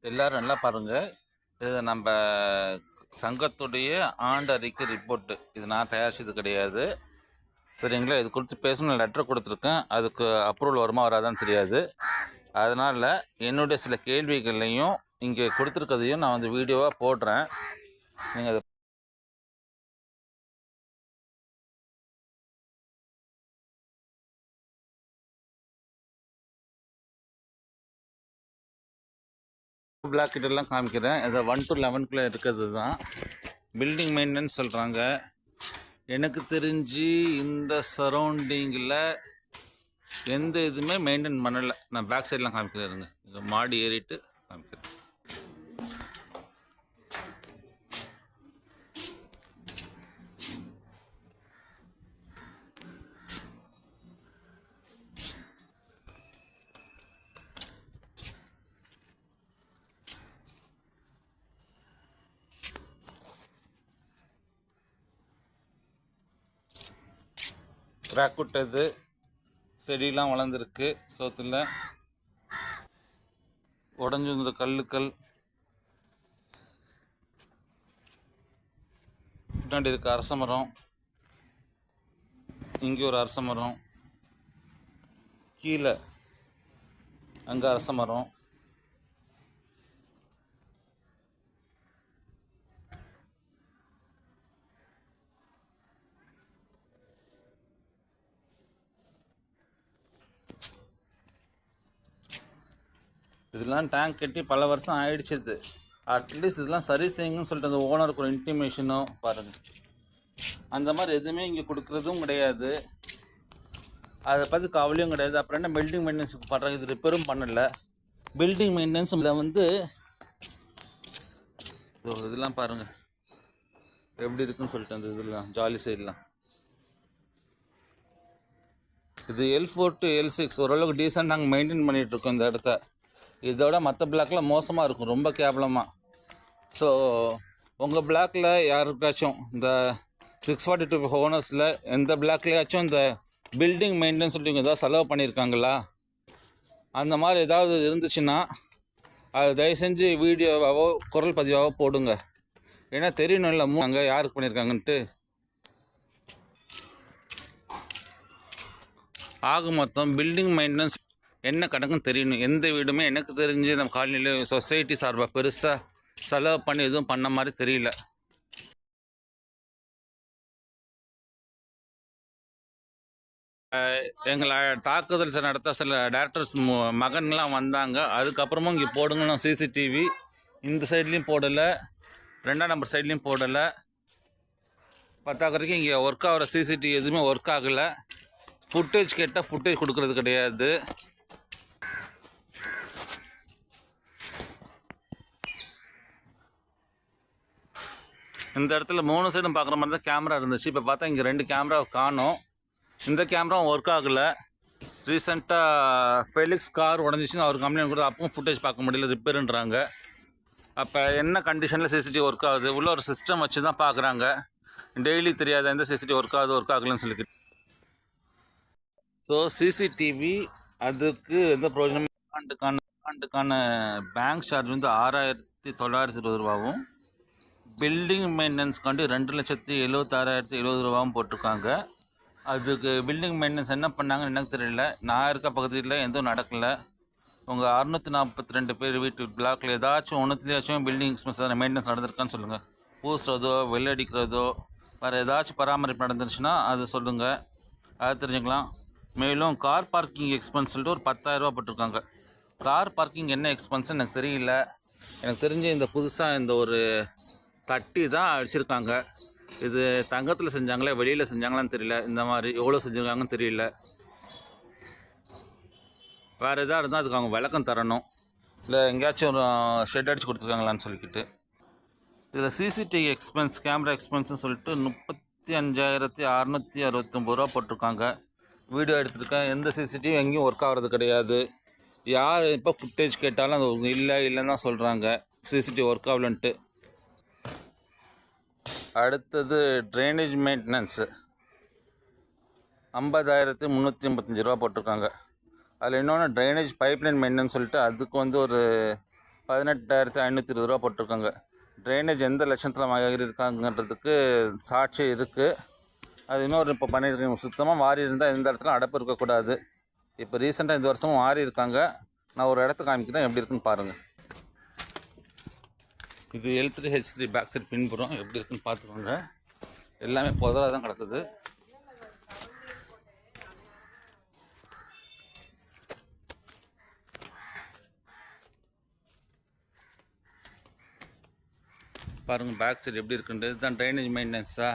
எல்லாரும் நல்லா பாருங்கள். இது நம்ம சங்கத்துடைய ஆண்டு அறிக்கை ரிப்போர்ட்டு. இது நான் தயாரிச்சது கிடையாது, சரிங்களா? இது குறித்து பேசணும் லெட்டர் கொடுத்துருக்கேன். அதுக்கு அப்ரூவல் வருமா வராதான்னு தெரியாது. அதனால் என்னுடைய சில கேள்விகளையும் இங்கே கொடுத்துருக்கதையும் நான் வந்து வீடியோவாக போடுறேன். நீங்கள் அதை பிளாக் கிட்டெல்லாம் காமிக்கிறேன். இதை 1 to 11 இருக்கிறது தான் பில்டிங் மெயின்டெனன்ஸ் சொல்கிறாங்க. எனக்கு தெரிஞ்சு இந்த சரௌண்டிங்கில் எந்த இதுவுமே மெயின்டைன் பண்ணலை. நான் பேக் சைட்லாம் காமிக்கிறேங்க. இங்கே மாடி ஏறிட்டு காமிக்கிறேன். கிராக் விட்டது, செடியெலாம் வளர்ந்துருக்கு, சோத்தில் உடஞ்சி வந்த கல்லுக்கள், பின்னாடி இருக்க அரச மரம், இங்கே ஒரு அரச மரம், கீழே அங்கே அரச மரம், இதெல்லாம் டேங்க் கட்டி பல வருஷம் ஆயிடுச்சு. அட்லீஸ்ட் இதெல்லாம் சரி செய்யுங்கன்னு சொல்லிட்டு அந்த ஓனருக்கு ஒரு இன்டிமேஷனும் பாருங்கள். அந்த மாதிரி எதுவுமே இங்கே கொடுக்குறதும் கிடையாது, அதை பற்றி கவலையும் கிடையாது. அப்புறம் என்ன பில்டிங் மெயின்டெனன்ஸுக்கு பண்ணுறாங்க? இது ரிப்பேரும் பண்ணலை. பில்டிங் மெயின்டெனன்ஸ் இதில் வந்து இதெல்லாம் பாருங்கள் எப்படி இருக்குன்னு சொல்லிட்டு அந்த இதெல்லாம் ஜாலி சைடெலாம். இது L4 to L6 ஓரளவுக்கு டீசெண்ட் நாங்கள் மெயின்டைன் பண்ணிகிட்ருக்கோம் இந்த இடத்த. இதோட மற்ற பிளாக்லாம் மோசமாக இருக்கும், ரொம்ப கேவலமாக. ஸோ உங்கள் பிளாக்கில் யாருக்காச்சும் இந்த 642 ஓனர்ஸில் எந்த பிளாக்லையாச்சும் இந்த பில்டிங் மெயின்டெனன்ஸ் சொல்லிட்டு ஏதாவது செலவு பண்ணியிருக்காங்களா? அந்த மாதிரி ஏதாவது இருந்துச்சுன்னா அது தயவு செஞ்சு வீடியோவாவோ குரல் பதிவாவோ போடுங்க. ஏன்னா தெரியணும் இல்லை அங்கே யாருக்கு பண்ணியிருக்காங்கன்ட்டு. ஆக மொத்தம் பில்டிங் மெயின்டெனன்ஸ் என்ன கணக்குன்னு தெரியணும். எந்த வீடுமே எனக்கு தெரிஞ்சு நம்ம காலனியில் சொசைட்டி சார்பாக பெருசாக செலவு பண்ணி எதுவும் பண்ண மாதிரி தெரியல. எங்களை தாக்குதல் நடத்த சில டேரக்டர்ஸ் மகன்லாம் வந்தாங்க. அதுக்கப்புறமும் இங்கே போடுங்கன்னு சிசிடிவி இந்த சைட்லேயும் போடலை, 2ஆம் நம்பர் சைட்லேயும் போடலை. பத்தாக்குறதுக்கு இங்கே ஒர்க் ஆகிற சிசிடிவி எதுவுமே ஒர்க் ஆகலை. ஃபுட்டேஜ் கேட்டால் ஃபுட்டேஜ் கொடுக்கறது கிடையாது. இந்த இடத்துல 3 சைடும் பார்க்குற மாதிரி தான் கேமரா இருந்துச்சு. இப்போ பார்த்தா இங்கே 2 கேமரா காணோம். இந்த கேமராவும் ஒர்க் ஆகலை. ரீசெண்டாக ஃபெலிக்ஸ் கார் உடஞ்சிச்சின்னு அவர் கம்ப்ளைண்ட் கொடுத்து அப்பவும் ஃபுட்டேஜ் பார்க்க முடியல, ரிப்பேருன்றாங்க. அப்போ என்ன கண்டிஷனில் சிசிடிவி ஒர்க் ஆகுது? உள்ள ஒரு சிஸ்டம் வச்சு தான் பார்க்குறாங்க. டெய்லி தெரியாத எந்த சிசிடிவி ஒர்க் ஆகுது ஒர்க் ஆகலன்னு சொல்லிக்கிட்டு. ஸோ சிசிடிவி அதுக்கு எந்த ப்ரோஜனமும். ஆண்டுக்கான பேங்க் சார்ஜ் வந்து 6,920 ரூபாவும், பில்டிங் மெயின்டெனன்ஸ்க்காண்டி 2,76,070 ரூபாவும் போட்டிருக்காங்க. அதுக்கு பில்டிங் மெயின்டெனன்ஸ் என்ன பண்ணாங்கன்னு எனக்கு தெரியல. நான் இருக்க பகுதியில் எதுவும் நடக்கலை. உங்கள் 642 பேர் வீட்டு பிளாக்கில் ஏதாச்சும் ஒன்றுத்துலேயாச்சும் பில்டிங் மெயின்டெனன்ஸ் நடந்திருக்கான்னு சொல்லுங்கள். பூசுறதோ வெள்ளடிக்கிறதோ வேறு ஏதாச்சும் பராமரிப்பு நடந்துருச்சுன்னா அது சொல்லுங்கள், அதை தெரிஞ்சுக்கலாம். மேலும் கார் பார்க்கிங் எக்ஸ்பென்ஸ் சொல்லிட்டு ஒரு 10,000 ரூபா போட்டிருக்காங்க. கார் பார்க்கிங் என்ன எக்ஸ்பென்ஸ்ன்னு எனக்கு தெரியல. எனக்கு தெரிஞ்ச இந்த புதுசாக இந்த ஒரு தட்டி தான் அடிச்சிருக்காங்க. இது தங்கத்தில் செஞ்சாங்களே வெளியில் செஞ்சாங்களான்னு தெரியல. இந்த மாதிரி எவ்வளோ செஞ்சுருக்காங்கன்னு தெரியல. வேறு எதாக இருந்தால் அதுக்கு அவங்க விளக்கம் தரணும், இல்லை எங்கேயாச்சும் ஒரு ஷெட் அடித்து கொடுத்துருக்காங்களான்னு சொல்லிக்கிட்டு. இதில் சிசிடிவி எக்ஸ்பென்ஸ் கேமரா எக்ஸ்பென்ஸ்னு சொல்லிட்டு 35,669 ரூபா போட்டிருக்காங்க. வீடியோ எடுத்துருக்கேன். எந்த சிசிடிவி எங்கேயும் ஒர்க் ஆகிறது கிடையாது. யார் இப்போ ஃபுட்டேஜ் கேட்டாலும் அது இல்லைன்னு தான் சொல்கிறாங்க, சிசிடிவி ஒர்க் ஆகலன்ட்டு. அடுத்தது ட்ரைனேஜ் மெயின்டெனன்ஸு 50,385 ரூபா போட்டிருக்காங்க. அதில் இன்னொன்று ட்ரைனேஜ் பைப்லைன் மெயின்டெனன்ஸ் சொல்லிட்டு அதுக்கு வந்து ஒரு 18,520 போட்டிருக்காங்க. ட்ரைனேஜ் எந்த லட்சத்தில் இருக்காங்கன்றதுக்கு சாட்சி இருக்குது. அது இன்னொரு இப்போ பண்ணியிருக்காங்க. சுத்தமாக மாறி இருந்தால் எந்த இடத்துல அடைப்பு இருக்கக்கூடாது. இப்போ ரீசெண்டாக இந்த வருஷமும் மாறி இருக்காங்க. நான் ஒரு இடத்த காமிக்கிறேன், எப்படி இருக்குன்னு பாருங்கள். இது L3H3 பேக் சைட் பின்புறம் எப்படி இருக்குன்னு பார்த்துக்கோங்க. எல்லாமே புதராக தான் கிடக்குது. பாருங்கள் பேக் சைடு எப்படி இருக்குன்றது. இதுதான் ட்ரைனேஜ் மெயின்டெனன்ஸா.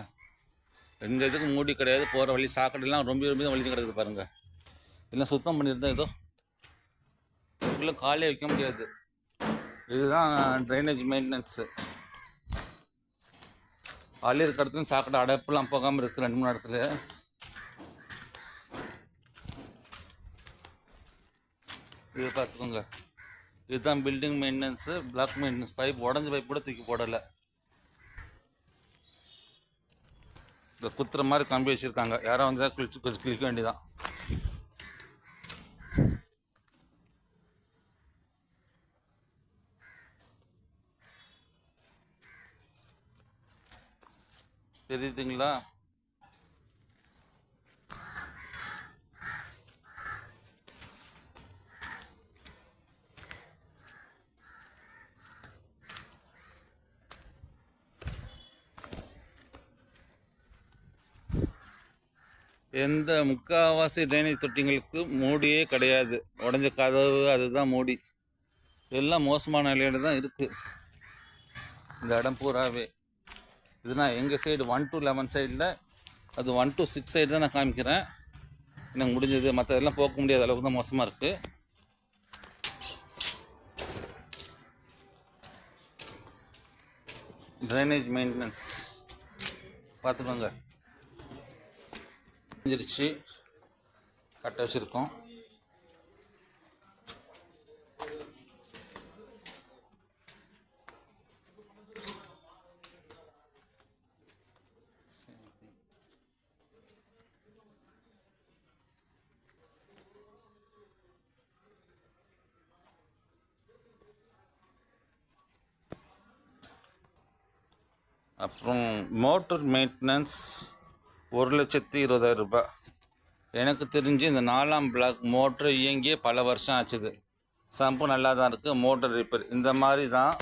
எந்த இதுக்கு மூடி கிடையாது. போகிற வழி சாக்கடைலாம் ரொம்ப தான் வழி கிடக்குது பாருங்கள். எல்லாம் சுத்தம் பண்ணியிருந்தேன். ஏதோ இதுக்குள்ளே காலியாக வைக்க முடியாது. இதுதான் ட்ரைனேஜ் மெயின்டெனன்ஸு. வழி இருக்கிற இடத்துல சாக்கடை அடைப்புலாம் போகாமல் இருக்குது 2-3 இடத்துல. இது பார்த்துக்கோங்க. இதுதான் building maintenance. Block maintenance. Pipe உடஞ்ச பைப் கூட தூக்கி போடலை. இந்த குத்துற மாதிரி கம்பி வச்சுருக்காங்க. யாரும் வந்து கிழிக்க வேண்டியதான். தெரியுதுங்களா? எந்த முக்கால்வாசி ட்ரைனேஜ் தொட்டிங்களுக்கு மூடியே கிடையாது. உடஞ்ச கதவு அதுதான் மூடி. எல்லாம் மோசமான நிலையில தான் இருக்குது இந்த இடம் பூராவே. இது நான் எங்கள் சைடு 1 to 11 சைடில், அது 1 to 6 சைடு தான் நான் காமிக்கிறேன். எனக்கு முடிஞ்சது. மற்றதெல்லாம் போக முடியாத அளவுக்கு தான் மோசமாக இருக்குது. ட்ரைனேஜ் மெயின்டெனன்ஸ் பார்த்துக்கோங்க. செஞ்சிருச்சு, கட்ட வச்சுருக்கோம். அப்புறம் மோட்டர் மெயின்டெனன்ஸ் 1,20,000 ரூபாய். எனக்கு தெரிஞ்சு இந்த 4ஆம் பிளாக் மோட்ரு இயங்கியே பல வருஷம் ஆச்சுது. சம்பு நல்லா தான் இருக்குது. மோட்டர் ரிப்பேர் இந்த மாதிரி தான்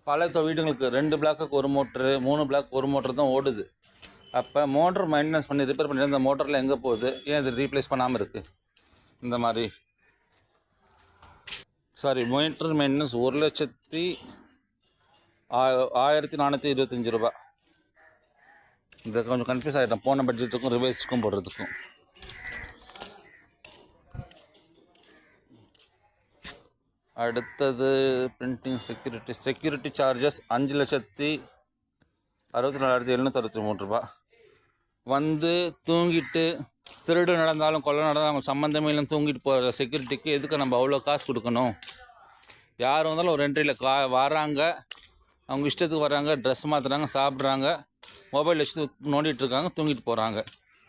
பல வீடுங்களுக்கு 2 பிளாக்குக்கு ஒரு மோட்ரு, 3 பிளாக் ஒரு மோட்ரு தான் ஓடுது. அப்போ மோட்ரு மெயின்டெனன்ஸ் பண்ணி ரிப்பேர் பண்ணி இந்த மோட்டரில் எங்கே போகுது? ஏன் இது ரீப்ளேஸ் பண்ணாமல் இருக்குது? இந்த மாதிரி மோட்டர் மெயின்டெனன்ஸ் 1,1425 ரூபாய். இந்த கொஞ்சம் கன்ஃபியூஸ் ஆகிட்டேன் போன பட்ஜெட்டுக்கும் ரிவைஸ்க்கும் போடுறதுக்கும். அடுத்தது பிரிண்டிங் செக்யூரிட்டி சார்ஜஸ் 5,64,763 ரூபா. வந்து தூங்கிட்டு திருடு நடந்தாலும் கொலை நடந்தாலும் சம்மந்தமே இல்லை தூங்கிட்டு போகிற செக்யூரிட்டிக்கு எதுக்கு நம்ம அவ்வளோ காசு கொடுக்கணும்? யார் வந்தாலும் ஒரு என்ட்ரியில் வராங்க, அவங்க இஷ்டத்துக்கு வராங்க, ட்ரெஸ் மாற்றுறாங்க, சாப்பிட்றாங்க, மொபைல் வச்சு நோண்டிகிட்ருக்காங்க, தூங்கிட்டு போகிறாங்க.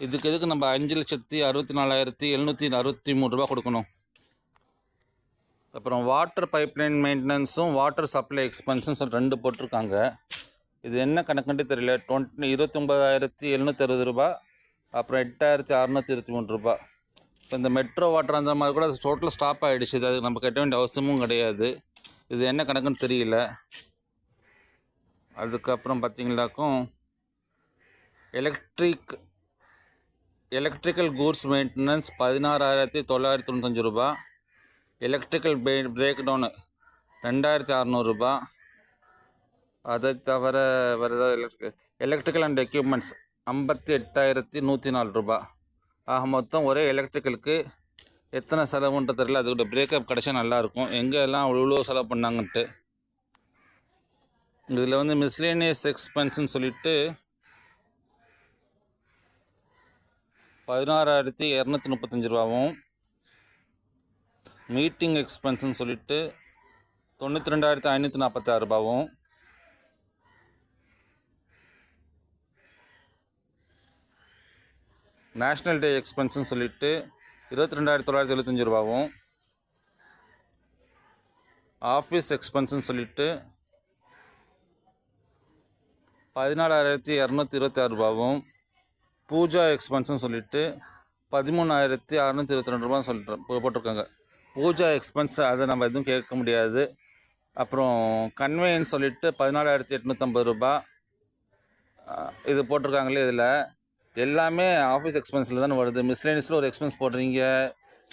இதுக்கு எதுக்கு நம்ம 5,64,763 ரூபா கொடுக்கணும்? அப்புறம் வாட்டர் பைப்லைன் மெயின்டெனன்ஸும் வாட்டர் சப்ளை எக்ஸ்பென்ஸும் சொல்லி 2 போட்டிருக்காங்க. இது என்ன கணக்குன்ட்டு தெரியல. 29,760 ரூபா, அப்புறம் 8,623 ரூபா. இப்போ இந்த மெட்ரோ வாட்டர் அந்த மாதிரி கூட டோட்டலாக ஸ்டாப் ஆகிடுச்சு. இது அதுக்கு நம்ம கட்ட வேண்டிய அவசியமும் கிடையாது. இது என்ன கணக்குன்னு தெரியல. அதுக்கப்புறம் பார்த்தீங்கன்னாக்கும் எலக்ட்ரிக்கல் கூட்ஸ் மெயின்டெனன்ஸ் 16,995 ரூபா. எலக்ட்ரிக்கல் பிரேக் டவுனு 2,600 ரூபா. அதை தவிர வேறு ஏதாவது எலக்ட்ரிக்கல் அண்ட் எக்யூப்மெண்ட்ஸ் 58,104 ரூபா. ஆக மொத்தம் ஒரே எலக்ட்ரிக்கலுக்கு எத்தனை செலவுன்ற தெரியல. அதுக்கூட பிரேக்கப் கிடச்சா நல்லாயிருக்கும். எங்கெல்லாம் இவ்வளோ செலவு பண்ணாங்கன்ட்டு. இதில் வந்து மிஸ்லேனியஸ் எக்ஸ்பென்ஸ்ன்னு சொல்லிட்டு 16,235 ரூபாவும், மீட்டிங் எக்ஸ்பென்ஸ்ன்னு சொல்லிட்டு 92,546 ரூபாவும், நேஷ்னல் டே எக்ஸ்பென்ஸ்ன்னு சொல்லிட்டு 22,975 ரூபாவும், ஆஃபீஸ் எக்ஸ்பென்ஸ்னு சொல்லிட்டு 14,226 ரூபாவும், பூஜா எக்ஸ்பென்ஸ்னு சொல்லிட்டு 13,622 ரூபான்னு சொல்லிட்டு போட்டிருக்காங்க. பூஜா எக்ஸ்பென்ஸ் அதை நம்ம எதுவும் கேட்க முடியாது. அப்புறம் கன்வேன்னு சொல்லிட்டு 14,850 ரூபா இது போட்டிருக்காங்களே. இதில் எல்லாமே ஆஃபீஸ் எக்ஸ்பென்ஸில் தானே வருது. மிஸ்லேனியஸில் ஒரு எக்ஸ்பென்ஸ் போடுறீங்க,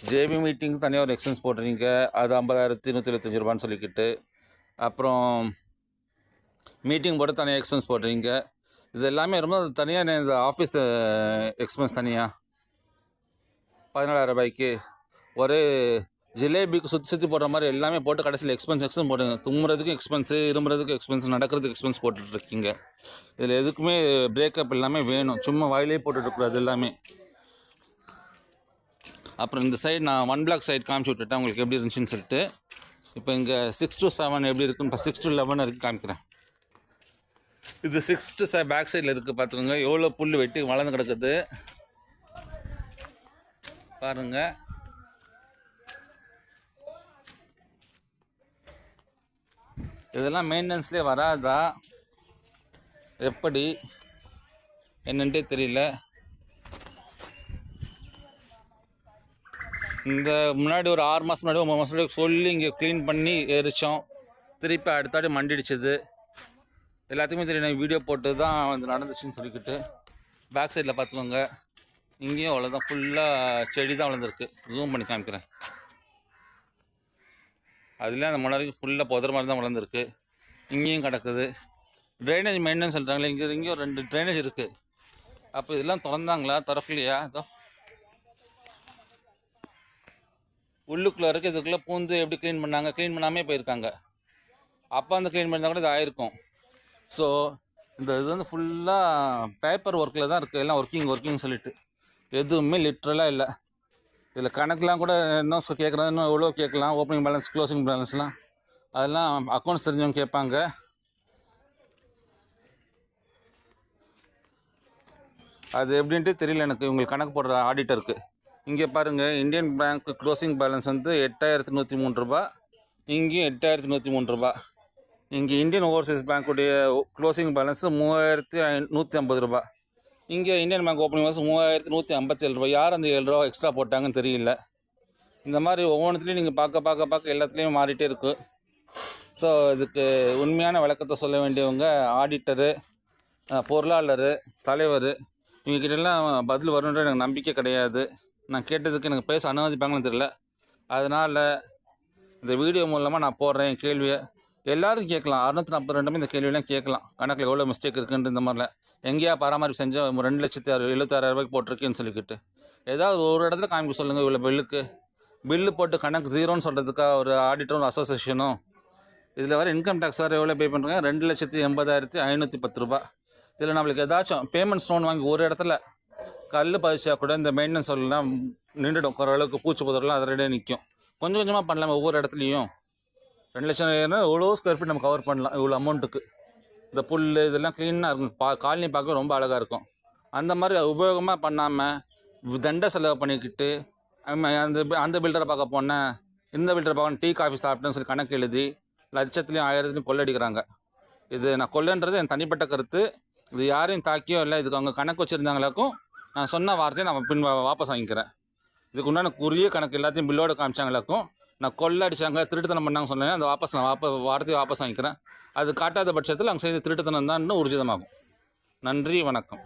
ஜேபி மீட்டிங்க்கு தனியாக ஒரு எக்ஸ்பென்ஸ் போடுறீங்க, அது 50,175 ரூபான்னு சொல்லிக்கிட்டு. அப்புறம் மீட்டிங் போட்டு தனியாக எக்ஸ்பென்ஸ் போடுறீங்க. இது எல்லாமே ரொம்ப தனியாக இந்த ஆஃபீஸ் எக்ஸ்பென்ஸ் தனியாக 14,000 ரூபாய்க்கு ஒரு ஜிலேபிக்கு சுற்றி போடுற மாதிரி எல்லாமே போட்டு கடைசியில் எக்ஸ்பென்ஸ் போடுங்க. தும்முறதுக்கும் எக்ஸ்பென்ஸு, இரும்புறதுக்கு எக்ஸ்பென்ஸ், நடக்கிறதுக்கு எக்ஸ்பென்ஸ் போட்டுட்ருக்கீங்க. இதில் எதுக்குமே பிரேக்கப் எல்லாமே வேணும். சும்மா வாயிலே போட்டுட்ருக்கூடாது எல்லாமே. அப்புறம் இந்த சைடு நான் 1 பிளாக் சைடு காமிச்சு விட்டுட்டேன் உங்களுக்கு எப்படி இருந்துச்சுன்னு சொல்லிட்டு. இப்போ இங்கே 6 to 7 எப்படி இருக்குன்னு இப்போ 6 to 11 வரைக்கும் காமிக்கிறேன். இது 6 to 7 பேக் சைடில் இருக்குது. பார்த்துக்கோங்க எவ்வளோ புல் வெட்டி வளர்ந்து கிடக்குது பாருங்கள். இதெல்லாம் மெயின்டெனன்ஸ்லேயே வராதா எப்படி என்னன்ட்டே தெரியல. இந்த முன்னாடி ஒரு 6 மாதம் முன்னாடி 9 மாதம் முன்னாடி சொல்லி இங்கே க்ளீன் பண்ணி எரித்தோம். திருப்பி அடுத்தாடி மண்டிடுச்சுது. எல்லாத்துக்குமே தெரியும், வீடியோ போட்டு தான் வந்து நடந்துச்சுன்னு சொல்லிக்கிட்டு. பேக் சைடில் பார்த்துக்கோங்க, இங்கேயும் அவ்வளோதான், ஃபுல்லாக செடி தான் வளர்ந்துருக்கு. ஜூம் பண்ணி காமிக்கிறேன். அதுலேயும் அந்த முன்னாடி ஃபுல்லாக புதர் மாதிரி தான் வளர்ந்துருக்கு. இங்கேயும் கிடக்குது. ட்ரைனேஜ் மெயின்டெனன்ஸ் சொல்கிறாங்களே, இங்கேயும் 2 ட்ரைனேஜ் இருக்குது. அப்போ இதெல்லாம் திறந்தாங்களா திறக்கலையா? அதோ உள்ளுக்குள்ளே இருக்குது. இதுக்குள்ளே பூந்து எப்படி க்ளீன் பண்ணாங்க? க்ளீன் பண்ணாமே போயிருக்காங்க. அப்போ அந்த க்ளீன் பண்ணால் கூட இது ஆயிருக்கும். ஸோ இந்த இது வந்து ஃபுல்லாக பேப்பர் ஒர்க்கில் தான் இருக்குது. எல்லாம் ஒர்க்கிங் சொல்லிட்டு எதுவுமே லிட்ரலாக இல்லை. இதில் கணக்கெலாம் கூட இன்னும் கேட்குறது, இன்னும் எவ்வளோ கேட்கலாம். ஓப்பனிங் பேலன்ஸ், க்ளோசிங் பேலன்ஸ்லாம் அதெல்லாம் அக்கௌண்ட்ஸ் தெரிஞ்சவங்க கேட்பாங்க. அது எப்படின்ட்டு தெரியல எனக்கு, உங்களுக்கு கணக்கு போடுற ஆடிட்டருக்கு. இங்கே பாருங்கள், இந்தியன் பேங்க் க்ளோசிங் பேலன்ஸ் வந்து 8,103 ரூபா, இங்கேயும் 8,103 ரூபா. இங்கே இந்தியன் ஓவர்சீஸ் பேங்க்குடைய க்ளோசிங் பேலன்ஸ் 3,150 ரூபா. இங்கே இந்தியன் பேங்க் ஓப்பனிங் பேலன்ஸ் 3,157 ரூபா. யார் அந்த 7 ரூபா எக்ஸ்ட்ரா போட்டாங்கன்னு தெரியல. இந்த மாதிரி ஒவ்வொன்றுத்துலேயும் நீங்கள் பார்க்க எல்லாத்துலேயும் மாறிட்டே இருக்குது. ஸோ இதுக்கு உண்மையான விளக்கத்தை சொல்ல வேண்டியவங்க ஆடிட்டரு, பொருளாளர், தலைவர், இவங்ககிட்டலாம் பதில் வரும்ன்ற எனக்கு நம்பிக்கை கிடையாது. நான் கேட்டதுக்கு எனக்கு பேச அனுமதிப்பாங்கன்னு தெரியல. அதனால் இந்த வீடியோ மூலமாக நான் போடுறேன் கேள்வியை. எல்லோரும் கேட்கலாம். 642 இந்த கேள்வியெல்லாம் கேட்கலாம். கணக்கில் எவ்வளோ மிஸ்டேக் இருக்குன்ட்டு. இந்த மாதிரிலாம் எங்கேயா பராமரிப்பு செஞ்சால் 2,76,000 ரூபாய்க்கு போட்டிருக்கேன்னு சொல்லிக்கிட்டு ஏதாவது ஒரு இடத்துல காமிக்க சொல்லுங்கள். இவ்வளோ பில்லு போட்டு கணக்கு ஜீரோன்னு சொல்கிறதுக்காக ஒரு ஆடிட்டரும் ஒரு அசோசியேஷனும். இதில் வர இன்கம் டேக்ஸ் வேறு எவ்வளோ பே பண்ணுறாங்க? 2,80,510 ரூபா. இதில் நம்மளுக்கு ஏதாச்சும் பேமெண்ட் ஸ்டோன் வாங்கி ஒரு இடத்துல கல் பதிச்சா கூட இந்த மெயின்டெனன்ஸ் எல்லாம் நின்றுடும். ஓரளவுக்கு பூச்சி புதரெலாம் அதை ரெடியாக நிற்கும். கொஞ்சம் கொஞ்சமாக பண்ணலாம். ஒவ்வொரு இடத்துலையும் 2 லட்சம் எவ்வளோ ஸ்கொயர் ஃபீட் நம்ம கவர் பண்ணலாம் இவ்வளோ அமௌண்ட்டுக்கு. இந்த புல் இதெல்லாம் க்ளீனாக இருக்கும். காலனி பார்க்க ரொம்ப அழகாக இருக்கும். அந்த மாதிரி உபயோகமாக பண்ணாமல் தண்டை செலவு பண்ணிக்கிட்டு அந்த பில்டரை பார்க்க போனேன், இந்த பில்டரை பார்க்க டீ காஃபி சாப்பிட்டேன்னு சொல்லி கணக்கு எழுதி லட்சத்துலேயும் 1000த்துலையும் கொள்ளடிக்கிறாங்க. இது நான் கொள்ளைன்றது என் தனிப்பட்ட கருத்து. இது யாரையும் தாக்கியோ இல்லை. இதுக்கு அவங்க கணக்கு வச்சுருந்தாங்களாக்கும் நான் சொன்ன வார்த்தையை நான் வாபஸ் வாங்கிக்கிறேன். இதுக்கு உண்டான குறிய கணக்கு எல்லாத்தையும் பில்லோடு காமிச்சாங்களாக்கும் நான் கொள்ளடிச்சாங்க, திருட்டுத்தனம் பண்ணாங்க சொன்னேன். அந்த வார்த்தையை வாபஸ் வாங்கிக்கிறேன். அது காட்டாத பட்சத்தில் அவங்க செய்த திருட்டுத்தனம் தான் இன்னும் ஊர்ஜிதமாகும். நன்றி, வணக்கம்.